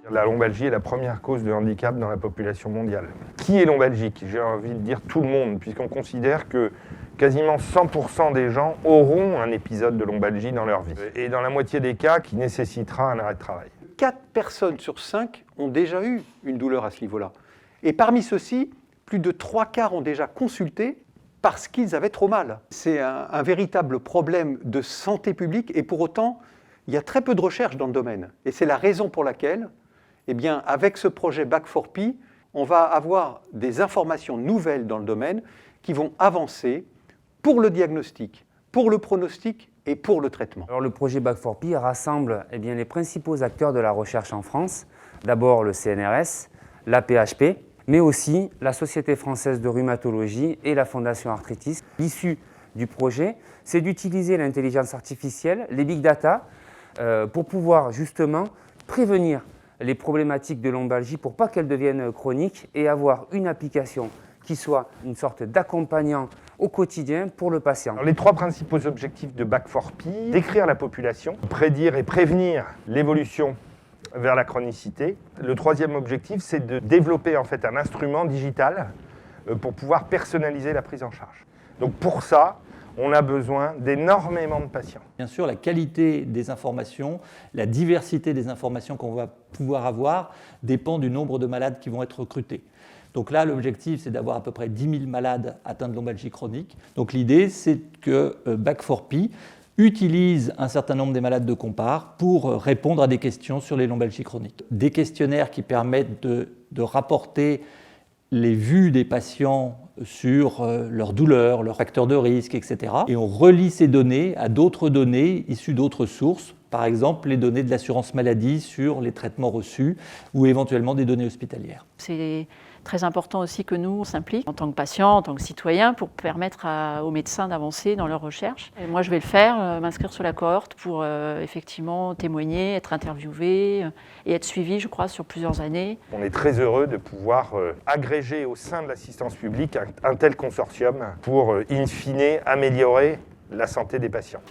La lombalgie est la première cause de handicap dans la population mondiale. Qui est lombalgique? J'ai envie de dire tout le monde, puisqu'on considère que quasiment 100% des gens auront un épisode de lombalgie dans leur vie. Et dans la moitié des cas, qui nécessitera un arrêt de travail. 4 personnes sur 5 ont déjà eu une douleur à ce niveau-là. Et parmi ceux-ci, plus de 3/4 ont déjà consulté parce qu'ils avaient trop mal. C'est un véritable problème de santé publique et pour autant, il y a très peu de recherche dans le domaine. Et c'est la raison pour laquelle, eh bien, avec ce projet Back4P, on va avoir des informations nouvelles dans le domaine qui vont avancer pour le diagnostic, pour le pronostic et pour le traitement. Alors, le projet Back4P rassemble les principaux acteurs de la recherche en France. D'abord le CNRS, l'AP-HP, mais aussi la Société française de rhumatologie et la Fondation Arthritis. L'issue du projet, c'est d'utiliser l'intelligence artificielle, les big data, pour pouvoir justement prévenir les problématiques de lombalgie pour pas qu'elles deviennent chroniques et avoir une application qui soit une sorte d'accompagnant au quotidien pour le patient. Alors, les 3 principaux objectifs de Back4P, décrire la population, prédire et prévenir l'évolution vers la chronicité. Le 3e objectif, c'est de développer en fait un instrument digital pour pouvoir personnaliser la prise en charge. Donc pour ça, on a besoin d'énormément de patients. Bien sûr, la qualité des informations, la diversité des informations qu'on va pouvoir avoir dépend du nombre de malades qui vont être recrutés. Donc là, l'objectif, c'est d'avoir à peu près 10 000 malades atteints de lombalgie chronique. Donc l'idée, c'est que Back4P utilise un certain nombre des malades de Compare pour répondre à des questions sur les lombalgies chroniques. Des questionnaires qui permettent de rapporter les vues des patients sur leurs douleurs, leurs facteurs de risque, etc. Et on relie ces données à d'autres données issues d'autres sources, par exemple les données de l'assurance maladie sur les traitements reçus ou éventuellement des données hospitalières. C'est très important aussi que nous, on s'implique en tant que patients, en tant que citoyens, pour permettre aux médecins d'avancer dans leurs recherches. Et moi, je vais le faire, m'inscrire sur la cohorte pour effectivement témoigner, être interviewé et être suivi, je crois, sur plusieurs années. On est très heureux de pouvoir agréger au sein de l'assistance publique un tel consortium pour, in fine, améliorer la santé des patients.